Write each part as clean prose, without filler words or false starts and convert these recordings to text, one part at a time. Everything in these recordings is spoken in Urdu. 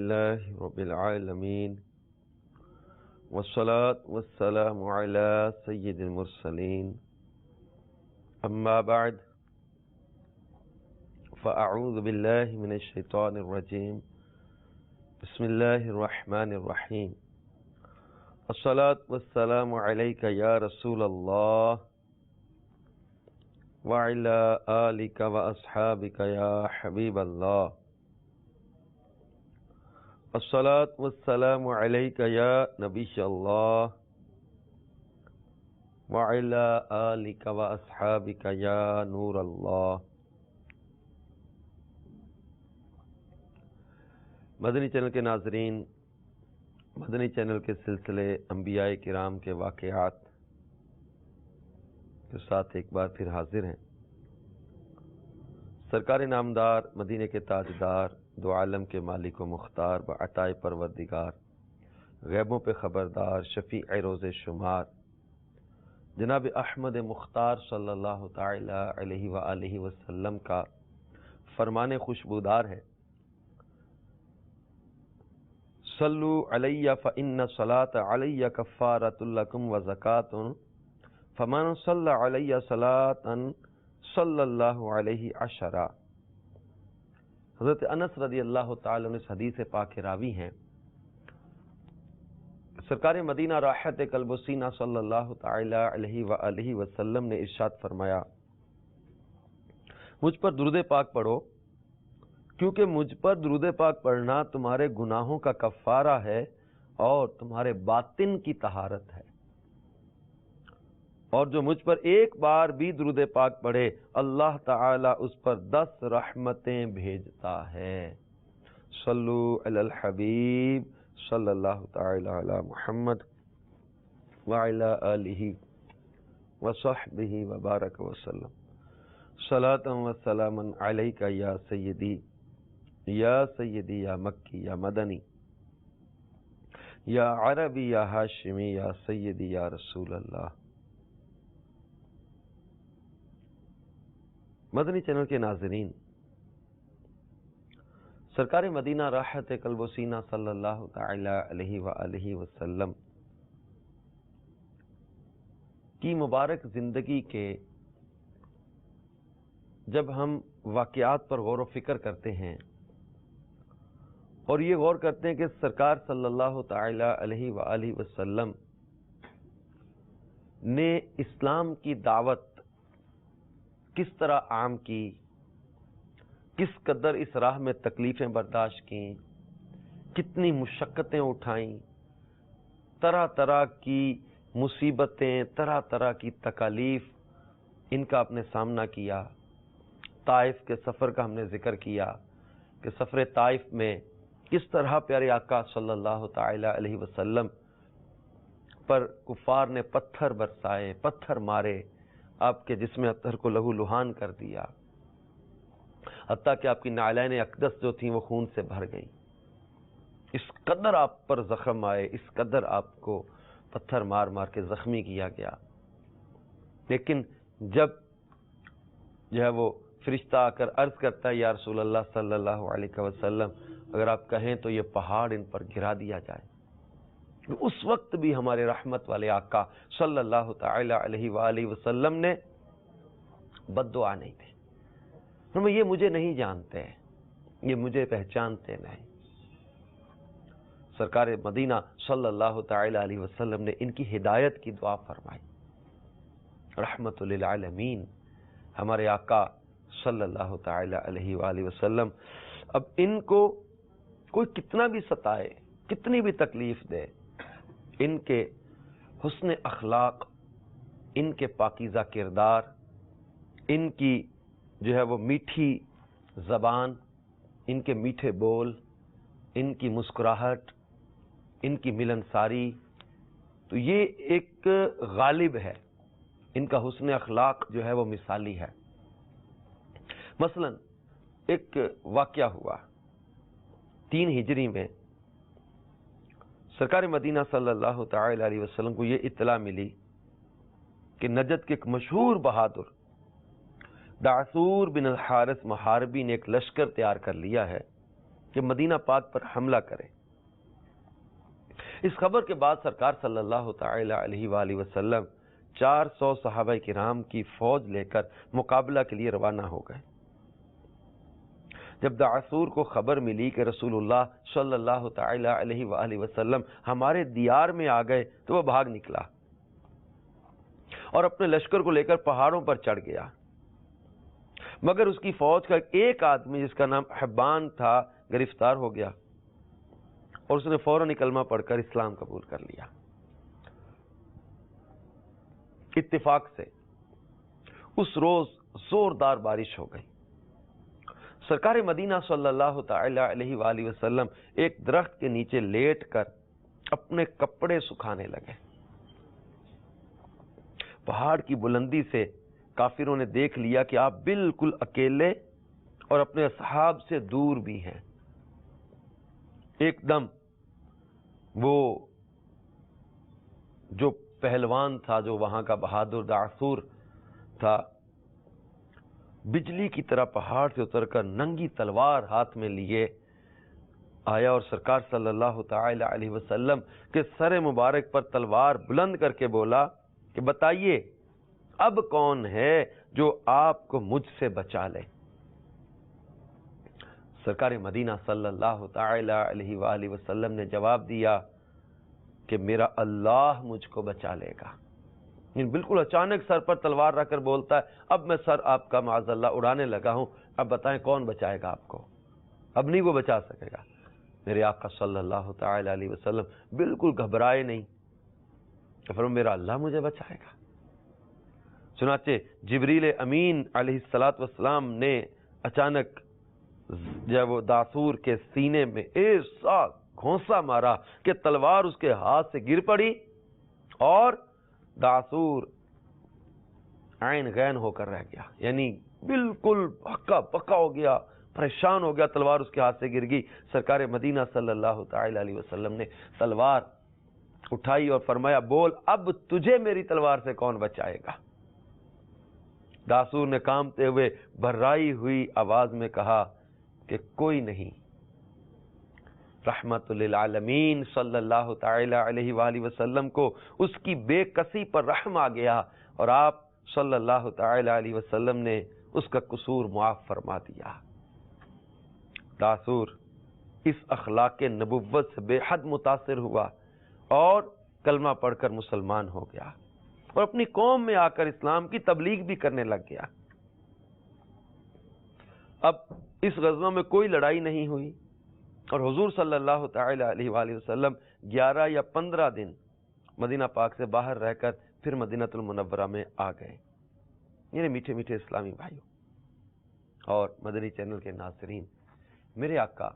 لله رب العالمين والصلاة والسلام على سيد المرسلين أما بعد فأعوذ بالله من الشيطان الرجيم بسم الله الرحمن الرحيم الصلاة والسلام عليك يا رسول الله وعلى آلك وأصحابك يا حبيب الله الصلاة والسلام عليك يا نبي الله وعلى آلك وأصحابك يا نور الله۔ مدنی چینل کے ناظرین، مدنی چینل کے سلسلے انبیاء کرام کے واقعات کے ساتھ ایک بار پھر حاضر ہیں۔ سرکار نامدار، مدینے کے تاجدار، دو عالم کے مالک و مختار، بعطائے پروردگار، غیبوں پہ خبردار، شفیع روز شمار، جناب احمد مختار صلی اللہ تعالی علیہ وآلہ وسلم کا فرمان خوشبودار ہے، صلو علی فإن صلاة علی کفارۃ لکم وزکاۃ فمن صلی علی صلاۃ صلی اللہ علیہ عشرہ۔ حضرت انس رضی اللہ تعالی عنہ اس حدیث پاک راوی ہیں، سرکار مدینہ راحت قلب و سینہ صلی اللہ تعالی علیہ وآلہ وسلم نے ارشاد فرمایا، مجھ پر درود پاک پڑھو، کیونکہ مجھ پر درود پاک پڑھنا تمہارے گناہوں کا کفارہ ہے اور تمہارے باطن کی طہارت ہے، اور جو مجھ پر ایک بار بھی درود پاک پڑھے اللہ تعالی اس پر 10 رحمتیں بھیجتا ہے۔ صلو علی الحبیب صلی اللہ تعالی علی محمد وعلی آلہ وصحبہ وبارک وسلم۔ صلاۃ و سلام علیک یا سیدی یا مکی یا مدنی یا عربی یا ہاشمی یا سیدی یا رسول اللہ۔ مدنی چینل کے ناظرین، سرکار مدینہ راحت قلب و سینہ صلی اللہ تعالی علیہ وآلہ وسلم کی مبارک زندگی کے جب ہم واقعات پر غور و فکر کرتے ہیں اور یہ غور کرتے ہیں کہ سرکار صلی اللہ تعالی علیہ وآلہ وسلم نے اسلام کی دعوت کس طرح عام کی، کس قدر اس راہ میں تکلیفیں برداشت کیں، کتنی مشقتیں اٹھائیں، طرح طرح کی مصیبتیں، طرح طرح کی تکالیف، ان کا اپنے سامنا کیا۔ طائف کے سفر کا ہم نے ذکر کیا کہ سفر طائف میں کس طرح پیارے آقا صلی اللہ تعالی علیہ وسلم پر کفار نے پتھر برسائے، پتھر مارے، آپ کے جسم اطہر کو لہو لہان کر دیا، حتیٰ کہ آپ کی نعلین اقدس جو تھیں وہ خون سے بھر گئیں۔ اس قدر آپ پر زخم آئے، اس قدر آپ کو پتھر مار مار کے زخمی کیا گیا، لیکن جب جو ہے وہ فرشتہ آ کر عرض کرتا ہے یا رسول اللہ صلی اللہ علیہ وسلم اگر آپ کہیں تو یہ پہاڑ ان پر گرا دیا جائے، اس وقت بھی ہمارے رحمت والے آقا صلی اللہ تعالی علیہ وآلہ وسلم نے بد دعا نہیں دی۔ ہمیں یہ مجھے نہیں جانتے، یہ مجھے پہچانتے نہیں۔ سرکار مدینہ صلی اللہ تعالی علیہ وسلم نے ان کی ہدایت کی دعا فرمائی۔ رحمت للعالمین ہمارے آقا صلی اللہ تعالی علیہ وآلہ وسلم، اب ان کو کوئی کتنا بھی ستائے، کتنی بھی تکلیف دے، ان کے حسن اخلاق، ان کے پاکیزہ کردار، ان کی جو ہے وہ میٹھی زبان، ان کے میٹھے بول، ان کی مسکراہٹ، ان کی ملنساری، تو یہ ایک غالب ہے، ان کا حسن اخلاق جو ہے وہ مثالی ہے۔ مثلا ایک واقعہ ہوا 3 ہجری میں، سرکار مدینہ صلی اللہ تعالی علیہ وسلم کو یہ اطلاع ملی کہ نجد کے ایک مشہور بہادر دعثور بن الحارث محاربی نے ایک لشکر تیار کر لیا ہے کہ مدینہ پاک پر حملہ کرے۔ اس خبر کے بعد سرکار صلی اللہ تعالی علیہ وآلہ وسلم 400 صحابہ کرام کی فوج لے کر مقابلہ کے لیے روانہ ہو گئے۔ جب دعثور کو خبر ملی کہ رسول اللہ صلی اللہ تعالی علیہ وآلہ وسلم ہمارے دیار میں آ گئے تو وہ بھاگ نکلا اور اپنے لشکر کو لے کر پہاڑوں پر چڑھ گیا، مگر اس کی فوج کا ایک آدمی جس کا نام حبان تھا گرفتار ہو گیا اور اس نے فوراً کلمہ پڑھ کر اسلام قبول کر لیا۔ اتفاق سے اس روز زوردار بارش ہو گئی۔ سرکار مدینہ صلی اللہ تعالی علیہ وآلہ وسلم ایک درخت کے نیچے لیٹ کر اپنے کپڑے سکھانے لگے۔ پہاڑ کی بلندی سے کافروں نے دیکھ لیا کہ آپ بالکل اکیلے اور اپنے اصحاب سے دور بھی ہیں۔ ایک دم وہ جو پہلوان تھا، جو وہاں کا بہادر دعثور تھا، بجلی کی طرح پہاڑ سے اتر کر ننگی تلوار ہاتھ میں لیے آیا اور سرکار صلی اللہ تعالی علیہ وسلم کے سر مبارک پر تلوار بلند کر کے بولا کہ بتائیے اب کون ہے جو آپ کو مجھ سے بچا لے؟ سرکار مدینہ صلی اللہ تعالی علیہ وآلہ وسلم نے جواب دیا کہ میرا اللہ مجھ کو بچا لے گا۔ بالکل اچانک سر پر تلوار رکھ کر بولتا ہے اب میں سر آپ کا معاذ اللہ اڑانے لگا ہوں، اب بتائیں کون بچائے گا آپ کو؟ اب نہیں وہ بچا سکے گا۔ میرے آقا صلی اللہ تعالی علیہ وسلم بالکل گھبرائے نہیں، کہ فرمایا میرا اللہ مجھے بچائے گا۔ چنانچہ جبریل امین علیہ السلام نے اچانک جب وہ دعثور کے سینے میں ایسا گھونسا مارا کہ تلوار اس کے ہاتھ سے گر پڑی اور دعثور عین غین ہو کر رہ گیا، یعنی بالکل ہکا پکا ہو گیا، پریشان ہو گیا، تلوار اس کے ہاتھ سے گر گئی۔ سرکار مدینہ صلی اللہ تعالی علیہ وسلم نے تلوار اٹھائی اور فرمایا بول اب تجھے میری تلوار سے کون بچائے گا؟ دعثور نے کانپتے ہوئے بھرائی ہوئی آواز میں کہا کہ کوئی نہیں۔ رحمت للعالمین صلی اللہ تعالی علیہ وآلہ وسلم کو اس کی بے کسی پر رحم آ گیا اور آپ صلی اللہ تعالی علیہ وسلم نے اس کا قصور معاف فرما دیا۔ دعثور اس اخلاق نبوت سے بے حد متاثر ہوا اور کلمہ پڑھ کر مسلمان ہو گیا اور اپنی قوم میں آ کر اسلام کی تبلیغ بھی کرنے لگ گیا۔ اب اس غزوہ میں کوئی لڑائی نہیں ہوئی اور حضور صلی اللہ تعالی علیہ وآلہ وسلم 11 یا 15 دن مدینہ پاک سے باہر رہ کر پھر مدینہ المنورہ میں آ گئے۔ میرے میٹھے میٹھے اسلامی بھائیوں اور مدنی چینل کے ناظرین، میرے آقا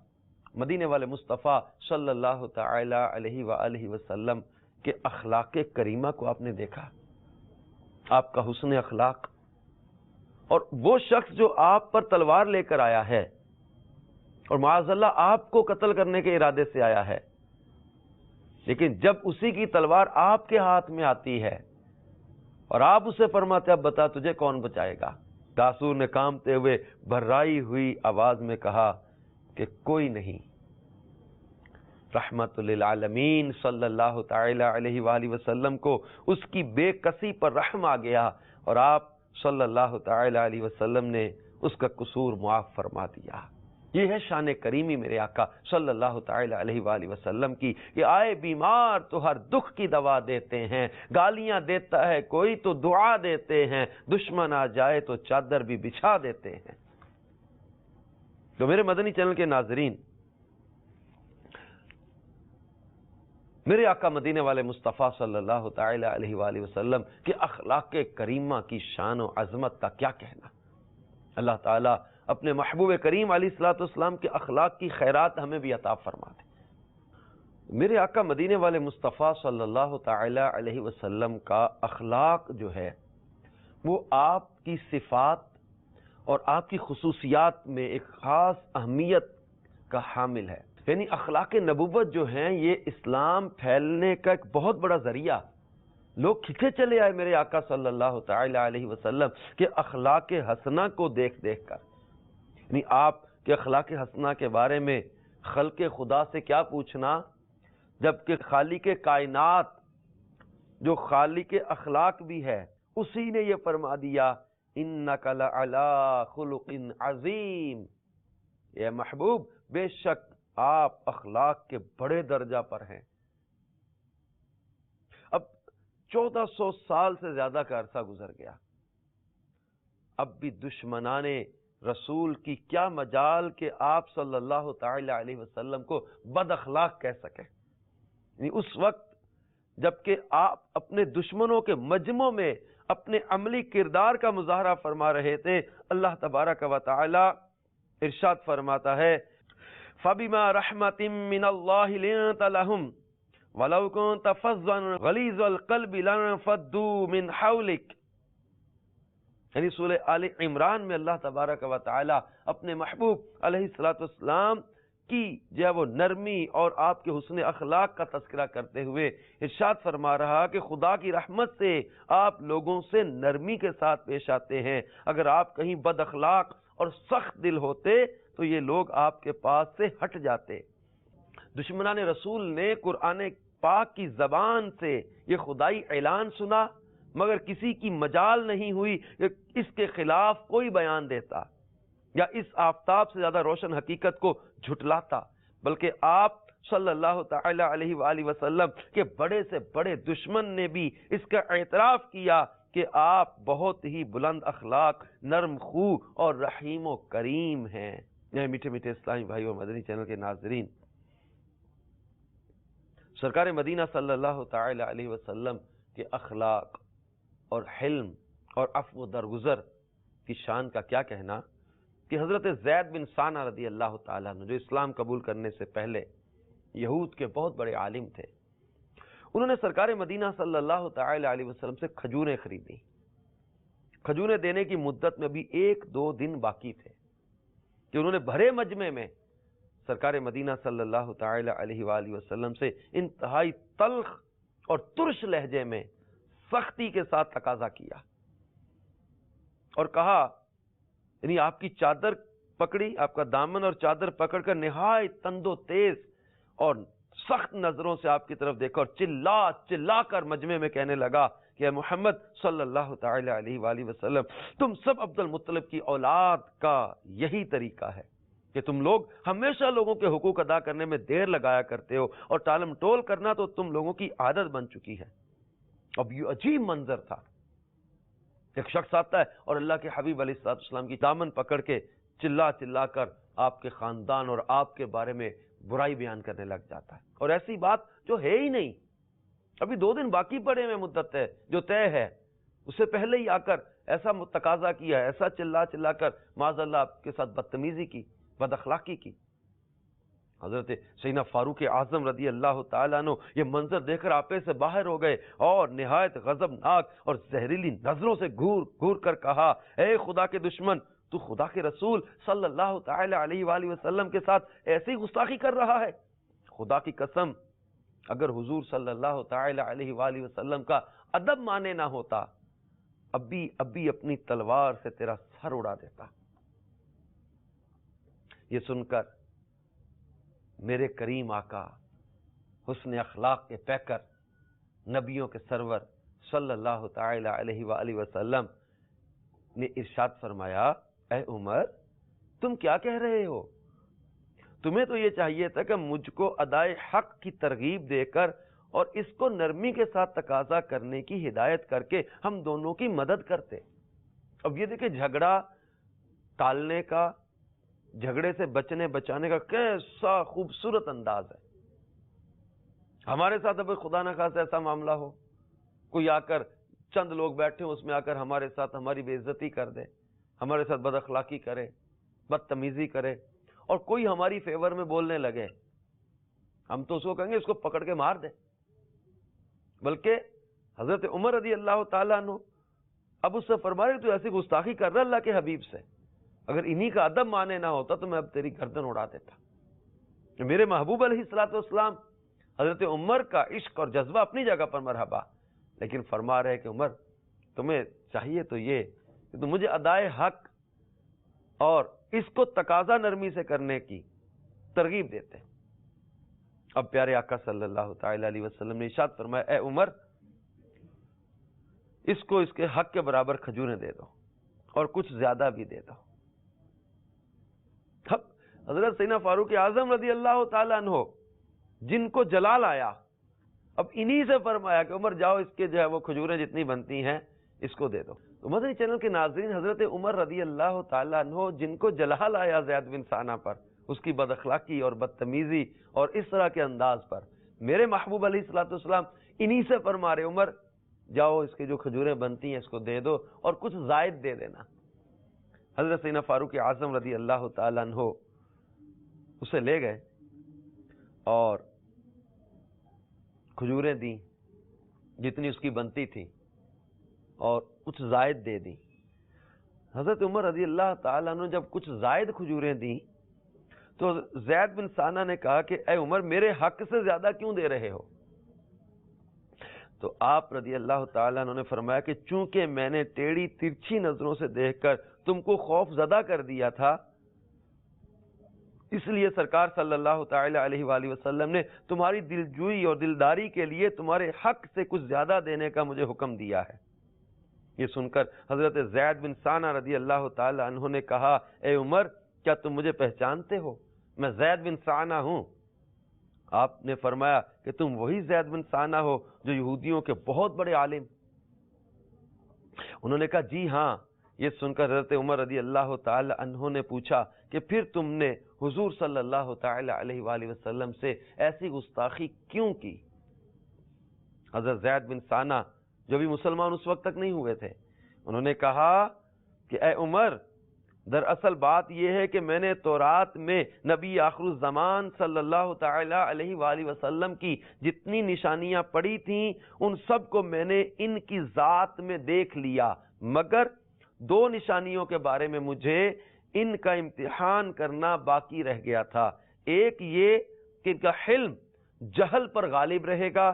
مدینے والے مصطفیٰ صلی اللہ تعالی علیہ وآلہ وسلم کے اخلاق کریمہ کو آپ نے دیکھا، آپ کا حسن اخلاق، اور وہ شخص جو آپ پر تلوار لے کر آیا ہے اور معاذ اللہ آپ کو قتل کرنے کے ارادے سے آیا ہے، لیکن جب اسی کی تلوار آپ کے ہاتھ میں آتی ہے اور آپ اسے فرماتے اب بتا تجھے کون بچائے گا؟ دعثور نے کانپتے ہوئے بھرائی ہوئی آواز میں کہا کہ کوئی نہیں۔ رحمت للعالمین صلی اللہ تعالی علیہ وآلہ وسلم کو اس کی بے کسی پر رحم آ گیا اور آپ صلی اللہ تعالی علیہ وسلم نے اس کا قصور معاف فرما دیا۔ یہ ہے شان کریمی میرے آقا صلی اللہ تعالی علیہ وآلہ وسلم کی کہ آئے بیمار تو ہر دکھ کی دوا دیتے ہیں، گالیاں دیتا ہے کوئی تو دعا دیتے ہیں، دشمن آ جائے تو چادر بھی بچھا دیتے ہیں۔ تو میرے مدنی چینل کے ناظرین، میرے آقا مدینے والے مصطفیٰ صلی اللہ تعالی علیہ وآلہ وسلم کے اخلاق کریمہ کی شان و عظمت کا کیا کہنا۔ اللہ تعالیٰ اپنے محبوب کریم علیہ الصلوۃ والسلام کے اخلاق کی خیرات ہمیں بھی عطا فرما دے۔ میرے آقا مدینے والے مصطفیٰ صلی اللہ تعالی علیہ وسلم کا اخلاق جو ہے وہ آپ کی صفات اور آپ کی خصوصیات میں ایک خاص اہمیت کا حامل ہے، یعنی اخلاق نبوت جو ہیں یہ اسلام پھیلنے کا ایک بہت بڑا ذریعہ۔ لوگ کھنچے چلے آئے میرے آقا صلی اللہ تعالی علیہ وسلم کے اخلاق حسنہ کو دیکھ دیکھ کر، یعنی آپ کے اخلاق حسنہ کے بارے میں خلق خدا سے کیا پوچھنا، جبکہ خالق کائنات جو خالق اخلاق بھی ہے اسی نے یہ فرما دیا انک لعلی خلق عظیم، یہ محبوب بے شک آپ اخلاق کے بڑے درجہ پر ہیں۔ اب 1400 سال سے زیادہ کا عرصہ گزر گیا، اب بھی دشمنان رسول کی کیا مجال کہ آپ صلی اللہ تعالی علیہ وسلم کو بد اخلاق کہہ سکیں۔ یعنی اس وقت جبکہ آپ اپنے دشمنوں کے مجمع میں اپنے عملی کردار کا مظاہرہ فرما رہے تھے، اللہ تبارک و تعالی ارشاد فرماتا ہے فَبِمَا رَحْمَةٍ مِّنَ اللَّهِ لِنْتَ لَهُمْ وَلَوْ كُنْتَ فَظًّا غَلِيظَ الْقَلْبِ لَانفَضُّوا مِنْ حَوْلِكَ۔ یعنی سورہ آل عمران میں اللہ تبارک و تعالی اپنے محبوب علیہ الصلوۃ والسلام کی جو ہے وہ نرمی اور آپ کے حسن اخلاق کا تذکرہ کرتے ہوئے ارشاد فرما رہا کہ خدا کی رحمت سے آپ لوگوں سے نرمی کے ساتھ پیش آتے ہیں، اگر آپ کہیں بد اخلاق اور سخت دل ہوتے تو یہ لوگ آپ کے پاس سے ہٹ جاتے۔ دشمنان رسول نے قرآن پاک کی زبان سے یہ خدائی اعلان سنا، مگر کسی کی مجال نہیں ہوئی کہ اس کے خلاف کوئی بیان دیتا یا اس آفتاب سے زیادہ روشن حقیقت کو جھٹلاتا، بلکہ آپ صلی اللہ تعالی علیہ وآلہ وسلم کے بڑے سے بڑے دشمن نے بھی اس کا اعتراف کیا کہ آپ بہت ہی بلند اخلاق، نرم خو اور رحیم و کریم ہیں۔ میٹھے میٹھے اسلامی بھائی اور مدنی چینل کے ناظرین، سرکار مدینہ صلی اللہ تعالی علیہ وسلم کے اخلاق اور حلم اور عفو و درگزر کی شان کا کیا کہنا کہ حضرت زید بن ثانہ رضی اللہ تعالیٰ عنہ جو اسلام قبول کرنے سے پہلے یہود کے بہت بڑے عالم تھے، انہوں نے سرکار مدینہ صلی اللہ تعالی علیہ وسلم سے کھجوریں خریدی۔ کھجوریں دینے کی مدت میں ابھی 1-2 دن باقی تھے کہ انہوں نے بھرے مجمع میں سرکار مدینہ صلی اللہ تعالی علیہ وآلہ وسلم سے انتہائی تلخ اور ترش لہجے میں سختی کے ساتھ تقاضا کیا اور کہا، یعنی آپ کی چادر پکڑی، آپ کا دامن اور چادر پکڑ کر نہایت تند و تیز اور سخت نظروں سے آپ کی طرف دیکھا اور چلا چلا کر مجمع میں کہنے لگا کہ اے محمد صلی اللہ تعالی علیہ وآلہ وسلم، تم سب عبد المطلب کی اولاد کا یہی طریقہ ہے کہ تم لوگ ہمیشہ لوگوں کے حقوق ادا کرنے میں دیر لگایا کرتے ہو اور ٹالم ٹول کرنا تو تم لوگوں کی عادت بن چکی ہے۔ اب یہ عجیب منظر تھا، ایک شخص آتا ہے اور اللہ کے حبیب علیہ الصلوۃ والسلام کی دامن پکڑ کے چلا چلا کر آپ کے خاندان اور آپ کے بارے میں برائی بیان کرنے لگ جاتا ہے، اور ایسی بات جو ہے ہی نہیں، ابھی 2 دن باقی پڑے ہوئے مدت ہے جو طے ہے، اس سے پہلے ہی آ کر ایسا تقاضا کیا، ایسا چلا چلا کر معاذ اللہ آپ کے ساتھ بدتمیزی کی، بد اخلاقی کی۔ حضرت سیدنا فاروق اعظم رضی اللہ تعالیٰ عنہ یہ منظر دیکھ کر آپے سے باہر ہو گئے اور نہایت غضبناک اور زہریلی نظروں سے گھور گھور کر کہا، اے خدا کے دشمن، تو خدا کے رسول صلی اللہ تعالی علیہ وآلہ وسلم کے ساتھ ایسی گستاخی کر رہا ہے؟ خدا کی قسم، اگر حضور صلی اللہ تعالی علیہ وآلہ وسلم کا ادب مانے نہ ہوتا، ابھی اپنی تلوار سے تیرا سر اڑا دیتا۔ یہ سن کر میرے کریم آقا، حسن اخلاق کے پیکر، نبیوں کے سرور صلی اللہ تعالی علیہ وآلہ وسلم نے ارشاد فرمایا، اے عمر، تم کیا کہہ رہے ہو؟ تمہیں تو یہ چاہیے تھا کہ مجھ کو ادائے حق کی ترغیب دے کر اور اس کو نرمی کے ساتھ تقاضا کرنے کی ہدایت کر کے ہم دونوں کی مدد کرتے۔ اب یہ دیکھیں جھگڑا ٹالنے کا، جھگڑے سے بچانے کا کیسا خوبصورت انداز ہے۔ ہمارے ساتھ اب خدا نہ خواستہ ایسا معاملہ ہو، کوئی آ کر چند لوگ بیٹھے ہوں، اس میں آ کر ہمارے ساتھ ہماری بے عزتی کر دے، ہمارے ساتھ بد اخلاقی کرے، بدتمیزی کرے اور کوئی ہماری فیور میں بولنے لگے، ہم تو اس کو کہیں گے اس کو پکڑ کے مار دے۔ بلکہ حضرت عمر رضی اللہ تعالیٰ عنہ اب اس سے فرما رہے تو ایسی گستاخی کر رہا اللہ کے حبیب سے، اگر انہی کا ادب مانے نہ ہوتا تو میں اب تیری گردن اڑا دیتا۔ میرے محبوب علیہ الصلوۃ والسلام، حضرت عمر کا عشق اور جذبہ اپنی جگہ پر مرحبا، لیکن فرما رہے کہ عمر تمہیں چاہیے تو یہ کہ تم مجھے ادائے حق اور اس کو تقاضا نرمی سے کرنے کی ترغیب دیتے ہیں۔ اب پیارے آقا صلی اللہ تعالی علیہ وسلم نے ارشاد فرمایا، اے عمر، اس کو اس کے حق کے برابر کھجوریں دے دو اور کچھ زیادہ بھی دے دو۔ اب حضرت سیدنا فاروق اعظم رضی اللہ تعالیٰ عنہ جن کو جلال آیا، اب انہی سے فرمایا کہ عمر جاؤ، اس کے جو ہے وہ کھجوریں جتنی بنتی ہیں اس کو دے دو۔ تو مدنی چینل کے ناظرین، حضرت عمر رضی اللہ تعالیٰ عنہ جن کو جلال آیا زید بن ثانہ پر، اس کی بد اخلاقی اور بدتمیزی اور اس طرح کے انداز پر، میرے محبوب علیہ الصلوۃ والسلام انہی سے فرما رہے، عمر جاؤ اس کی جو کھجوریں بنتی ہیں اس کو دے دو اور کچھ زائد دے دینا۔ حضرت سیدنا فاروق اعظم رضی اللہ تعالیٰ عنہ اسے لے گئے اور کھجوریں دیں جتنی اس کی بنتی تھی اور کچھ زائد دے دی۔ حضرت عمر رضی اللہ تعالیٰ عنہ جب کچھ زائد کھجوریں دیں تو زید بن ثانہ نے کہا کہ اے عمر، میرے حق سے زیادہ کیوں دے رہے ہو؟ تو آپ رضی اللہ تعالیٰ عنہ نے فرمایا کہ چونکہ میں نے ٹیڑھی ترچھی نظروں سے دیکھ کر تم کو خوف زدہ کر دیا تھا، اس لیے سرکار صلی اللہ تعالی علیہ وآلہ وسلم نے تمہاری دلجوئی اور دلداری کے لیے تمہارے حق سے کچھ زیادہ دینے کا مجھے حکم دیا ہے۔ یہ سن کر حضرت زید بن ثانہ رضی اللہ تعالی عنہ نے کہا، اے عمر، کیا تم مجھے پہچانتے ہو؟ میں زید بن ثانہ ہوں۔ آپ نے فرمایا کہ تم وہی زید بن ثانہ ہو جو یہودیوں کے بہت بڑے عالم۔ انہوں نے کہا جی ہاں۔ یہ سن کر حضرت عمر رضی اللہ تعالی عنہ نے پوچھا کہ پھر تم نے حضور صلی اللہ تعالی علیہ وآلہ وسلم سے ایسی گستاخی کیوں کی؟ حضرت زید بن ثانہ جو بھی مسلمان اس وقت تک نہیں ہوئے تھے، انہوں نے کہا کہ اے عمر، دراصل بات یہ ہے کہ میں نے تورات میں نبی آخر الزمان صلی اللہ تعالی علیہ وآلہ وسلم کی جتنی نشانیاں پڑھی تھیں ان سب کو میں نے ان کی ذات میں دیکھ لیا، مگر دو نشانیوں کے بارے میں مجھے ان کا امتحان کرنا باقی رہ گیا تھا۔ ایک یہ کہ ان کا حلم جہل پر غالب رہے گا،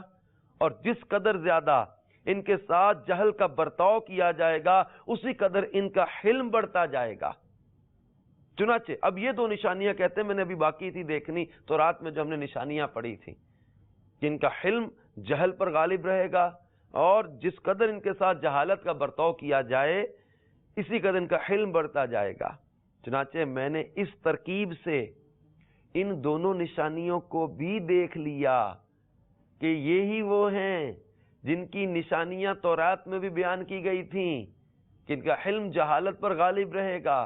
اور جس قدر زیادہ ان کے ساتھ جہل کا برتاؤ کیا جائے گا اسی قدر ان کا حلم بڑھتا جائے گا۔ چنانچہ اب یہ دو نشانیاں کہتے ہیں میں نے ابھی باقی تھی دیکھنی تو رات میں جو ہم نے نشانیاں پڑھی تھی کہ ان کا حلم جہل پر غالب رہے گا، اور جس قدر ان کے ساتھ جہالت کا برتاؤ کیا جائے اسی قدر ان کا حلم بڑھتا جائے گا۔ چنانچہ میں نے اس ترکیب سے ان دونوں نشانیوں کو بھی دیکھ لیا کہ یہی وہ ہیں جن کی نشانیاں تورات میں بھی بیان کی گئی تھیں کہ ان کا حلم جہالت پر غالب رہے گا،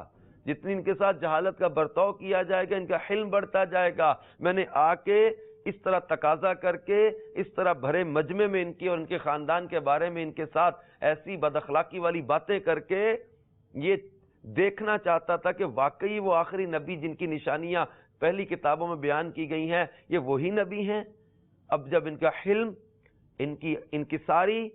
جتنی ان کے ساتھ جہالت کا برتاؤ کیا جائے گا ان کا حلم بڑھتا جائے گا۔ میں نے آ کے اس طرح تقاضا کر کے اس طرح بھرے مجمع میں ان کی اور ان کے خاندان کے بارے میں ان کے ساتھ ایسی بد اخلاقی والی باتیں کر کے یہ دیکھنا چاہتا تھا کہ واقعی وہ آخری نبی جن کی نشانیاں پہلی کتابوں میں بیان کی گئی ہیں یہ وہی نبی ہیں۔ اب جب ان کا حلم، ان کی انکساری،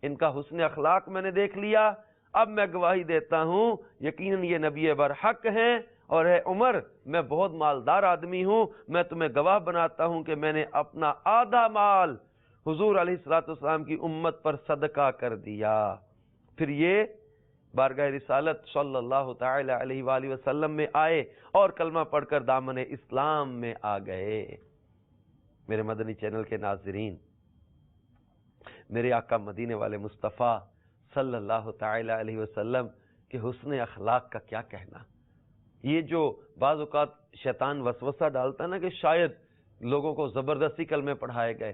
ان کا حسن اخلاق میں نے دیکھ لیا، اب میں گواہی دیتا ہوں یقیناً یہ نبی برحق ہیں، اور اے عمر، میں بہت مالدار آدمی ہوں، میں تمہیں گواہ بناتا ہوں کہ میں نے اپنا آدھا مال حضور علیہ الصلوۃ والسلام کی امت پر صدقہ کر دیا۔ پھر یہ بارگاہ رسالت صلی اللہ تعالی علیہ وآلہ وسلم میں آئے اور کلمہ پڑھ کر دامن اسلام میں آ گئے۔ میرے مدنی چینل کے ناظرین، میرے آقا مدینے والے مصطفیٰ صلی اللہ تعالی علیہ وسلم کے حسن اخلاق کا کیا کہنا۔ یہ جو بعض اوقات شیطان وسوسہ ڈالتا ہے نا کہ شاید لوگوں کو زبردستی کلمے پڑھائے گئے،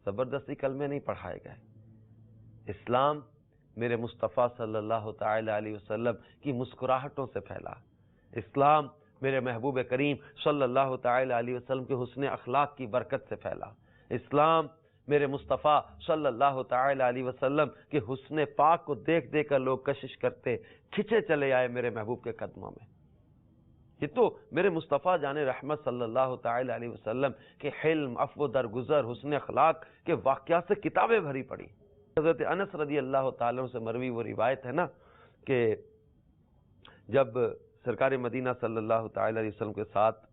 زبردستی کلمے نہیں پڑھائے گئے۔ اسلام میرے مصطفیٰ صلی اللہ تعالی علیہ وسلم کی مسکراہٹوں سے پھیلا، اسلام میرے محبوب کریم صلی اللہ تعالی علیہ وسلم کے حسن اخلاق کی برکت سے پھیلا، اسلام میرے مصطفیٰ صلی اللہ تعالی علیہ وسلم کے حسن پاک کو دیکھ دیکھ کر لوگ کشش کرتے کھچے چلے آئے میرے محبوب کے قدموں میں۔ یہ تو میرے مصطفیٰ جان رحمت صلی اللہ تعالی علیہ وسلم کے حلم، عفو درگزر، حسن اخلاق کے واقعات سے کتابیں بھری پڑی۔ حضرت انس رضی اللہ تعالیٰ سے مروی وہ روایت ہے نا کہ جب سرکار مدینہ صلی اللہ تعالی علیہ وسلم کے ساتھ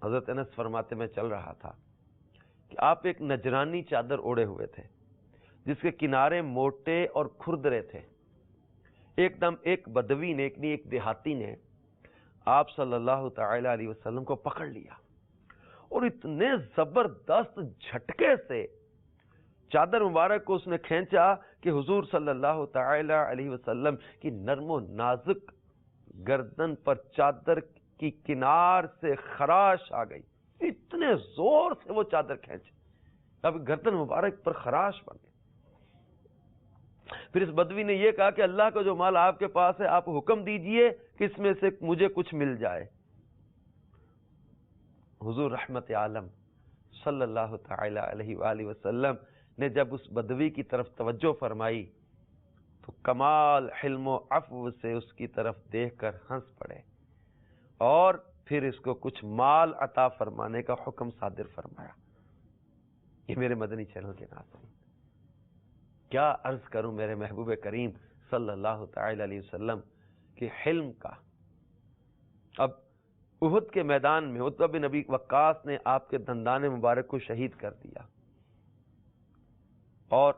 حضرت انس فرماتے میں چل رہا تھا کہ آپ ایک نجرانی چادر اوڑے ہوئے تھے جس کے کنارے موٹے اور کھردرے تھے۔ ایک دم ایک بدوی نے، ایک دیہاتی نے آپ صلی اللہ تعالی علیہ وسلم کو پکڑ لیا اور اتنے زبردست جھٹکے سے چادر مبارک کو اس نے کھینچا کہ حضور صلی اللہ تعالی علیہ وسلم کی نرم و نازک گردن پر چادر کی کنار سے خراش آ گئی. اتنے زور سے وہ چادر کھینچے اب گردن مبارک پر خراش پڑ گئی. پھر اس بدوی نے یہ کہا کہ اللہ کا جو مال آپ کے پاس ہے آپ حکم دیجئے کہ اس میں سے مجھے کچھ مل جائے. حضور رحمت عالم صلی اللہ تعالی علیہ وآلہ وسلم نے جب اس بدوی کی طرف توجہ فرمائی تو کمال حلم و عفو سے اس کی طرف دیکھ کر ہنس پڑے اور پھر اس کو کچھ مال عطا فرمانے کا حکم صادر فرمایا. یہ میرے مدنی چینل کے ناظرین، کیا عرض کروں میرے محبوب کریم صلی اللہ تعالی علیہ وسلم کے حلم کا. اب احد کے میدان میں عتبہ بن ابی وقاص نے آپ کے دندان مبارک کو شہید کر دیا اور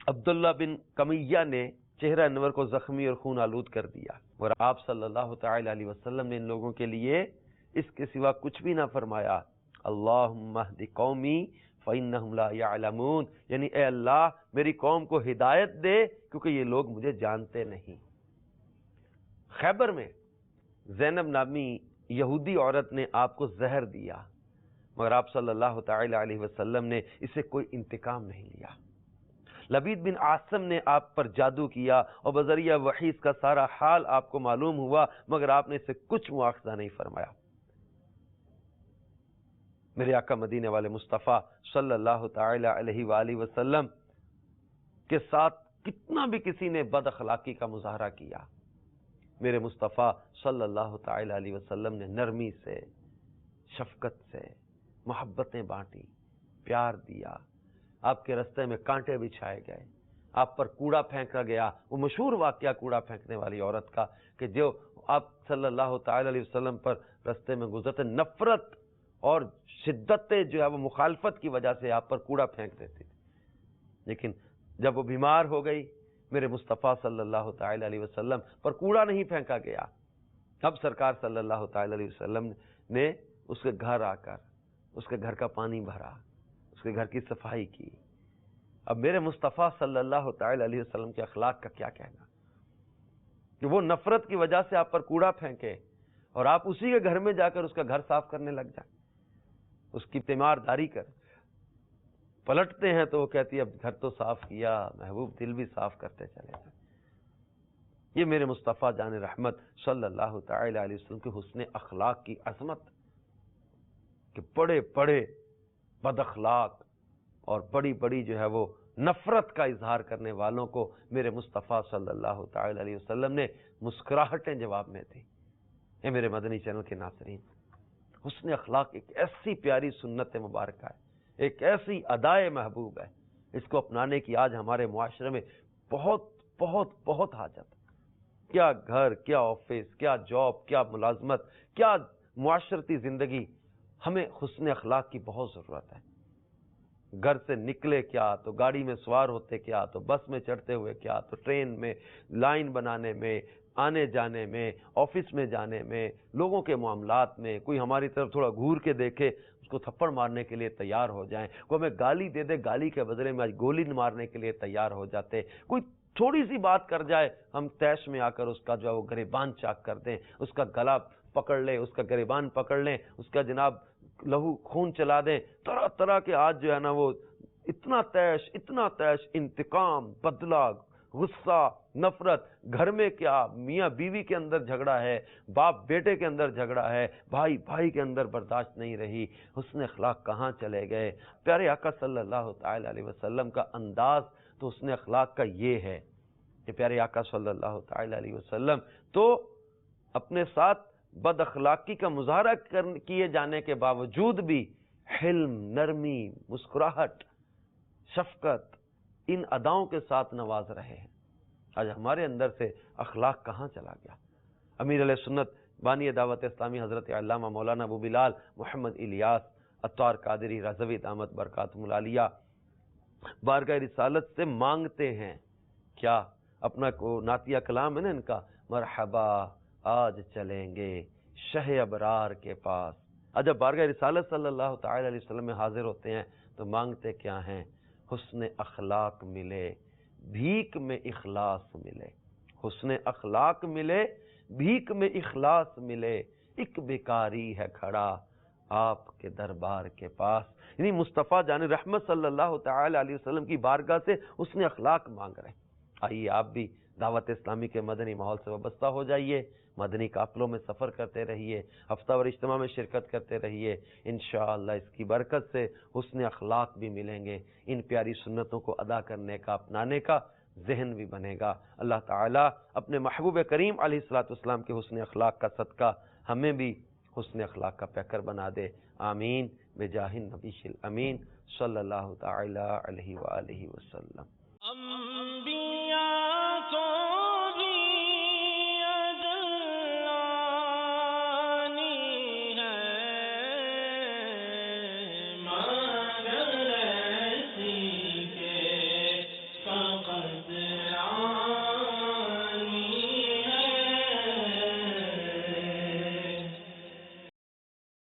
عبداللہ بن کمیہ نے چہرہ انور کو زخمی اور خون آلود کر دیا، اور آپ صلی اللہ تعالی علیہ وسلم نے ان لوگوں کے لیے اس کے سوا کچھ بھی نہ فرمایا. اللہم اہد قومی فإنہم لا یعلمون، یعنی اے اللہ میری قوم کو ہدایت دے کیونکہ یہ لوگ مجھے جانتے نہیں. خیبر میں زینب نامی یہودی عورت نے آپ کو زہر دیا مگر آپ صلی اللہ تعالی علیہ وسلم نے اسے کوئی انتقام نہیں لیا. لبید بن عاصم نے آپ پر جادو کیا اور بذریعہ وحی اس کا سارا حال آپ کو معلوم ہوا مگر آپ نے اسے کچھ مواخذہ نہیں فرمایا. میرے آقا مدینے والے مصطفیٰ صلی اللہ تعالی علیہ وآلہ وسلم کے ساتھ کتنا بھی کسی نے بد اخلاقی کا مظاہرہ کیا، میرے مصطفیٰ صلی اللہ تعالی علیہ وسلم نے نرمی سے، شفقت سے محبتیں بانٹی، پیار دیا. آپ کے رستے میں کانٹے بچھائے گئے، آپ پر کوڑا پھینکا گیا. وہ مشہور واقعہ کوڑا پھینکنے والی عورت کا کہ جو آپ صلی اللہ تعالی علیہ وسلم پر رستے میں گزرتے نفرت اور شدت جو ہے وہ مخالفت کی وجہ سے آپ پر کوڑا پھینک دیتی تھی، لیکن جب وہ بیمار ہو گئی میرے مصطفیٰ صلی اللہ تعالی علیہ وسلم پر کوڑا نہیں پھینکا گیا. اب سرکار صلی اللہ تعالی علیہ وسلم نے اس کے گھر آ کر اس کے گھر کا پانی بھرا، اس کے گھر کی صفائی کی. اب میرے مصطفیٰ صلی اللہ تعالی علیہ وسلم کے اخلاق کا کیا کہنا کہ وہ نفرت کی وجہ سے آپ پر کوڑا پھینکے اور آپ اسی کے گھر میں جا کر اس کا گھر صاف کرنے لگ جائیں، اس کی تیمارداری کر. پلٹتے ہیں تو وہ کہتی ہے اب گھر تو صاف کیا محبوب دل بھی صاف کرتے چلے جائیں. یہ میرے مصطفیٰ جان رحمت صلی اللہ تعالی علیہ وسلم کے حسن اخلاق کی عظمت کہ بڑے بڑے بد اخلاق اور بڑی بڑی جو ہے وہ نفرت کا اظہار کرنے والوں کو میرے مصطفیٰ صلی اللہ تعالی علیہ وسلم نے مسکراہٹیں جواب میں دی. یہ میرے مدنی چینل کے ناظرین، حسن اخلاق ایک ایسی پیاری سنت مبارکہ ہے، ایک ایسی ادائے محبوب ہے، اس کو اپنانے کی آج ہمارے معاشرے میں بہت بہت بہت حاجت. کیا گھر، کیا آفس، کیا جاب، کیا ملازمت، کیا معاشرتی زندگی، ہمیں حسن اخلاق کی بہت ضرورت ہے. گھر سے نکلے کیا تو گاڑی میں سوار ہوتے کیا تو بس میں چڑھتے ہوئے کیا تو ٹرین میں، لائن بنانے میں، آنے جانے میں، آفس میں جانے میں، لوگوں کے معاملات میں کوئی ہماری طرف تھوڑا گھور کے دیکھے اس کو تھپڑ مارنے کے لیے تیار ہو جائیں، کوئی ہمیں گالی دے دے گالی کے بدلے میں آج گولی مارنے کے لیے تیار ہو جاتے، کوئی تھوڑی سی بات کر جائے ہم تیش میں آ کر اس کا جو ہے وہ گریبان چاک کر دیں، اس کا گلا پکڑ لیں، اس کا گریبان پکڑ لیں، اس کا جناب لہو خون چلا دیں. طرح طرح کے آج جو ہے نا وہ اتنا تیش انتقام، بدلہ، غصہ، نفرت. گھر میں کیا میاں بیوی کے اندر جھگڑا ہے، باپ بیٹے کے اندر جھگڑا ہے، بھائی بھائی کے اندر برداشت نہیں رہی. حسن اخلاق کہاں چلے گئے؟ پیارے آقا صلی اللہ تعالی علیہ وسلم کا انداز تو حسن اخلاق کا یہ ہے کہ پیارے آقا صلی اللہ تعالی علیہ وسلم تو اپنے ساتھ بد اخلاقی کا مظاہرہ کیے جانے کے باوجود بھی حلم، نرمی، مسکراہٹ، شفقت ان اداؤں کے ساتھ نواز رہے ہیں. آج ہمارے اندر سے اخلاق کہاں چلا گیا؟ امیر علیہ سنت بانی دعوت اسلامی حضرت علامہ مولانا ابو بلال محمد الیاس عطار قادری رضوی دامت برکاتہم العالیہ بارگاہ رسالت سے مانگتے ہیں کیا؟ اپنا کو نعتیہ کلام ہے نا ان کا، مرحبا آج چلیں گے شہ ابرار کے پاس، اور جب بارگاہ رسالت صلی اللہ تعالی علیہ وسلم میں حاضر ہوتے ہیں تو مانگتے کیا ہیں؟ حسن اخلاق ملے، بھیک میں اخلاص ملے۔ حسن اخلاق ملے، بھیک میں اخلاص ملے، ایک بیکاری ہے کھڑا آپ کے دربار کے پاس۔ یعنی مصطفیٰ جان رحمت صلی اللہ تعالی علیہ وسلم کی بارگاہ سے حسن اخلاق مانگ رہے ہیں۔ آئیے آپ بھی دعوت اسلامی کے مدنی ماحول سے وابستہ ہو جائیے، مدنی قافلوں میں سفر کرتے رہیے، ہفتہ وار اجتماع میں شرکت کرتے رہیے، انشاءاللہ اس کی برکت سے حسن اخلاق بھی ملیں گے، ان پیاری سنتوں کو ادا کرنے کا، اپنانے کا ذہن بھی بنے گا۔ اللہ تعالیٰ اپنے محبوب کریم علیہ الصلوۃ والسلام کے حسن اخلاق کا صدقہ ہمیں بھی حسن اخلاق کا پیکر بنا دے، آمین بجاہ النبی الامین صلی اللہ تعالی علیہ وآلہ وسلم۔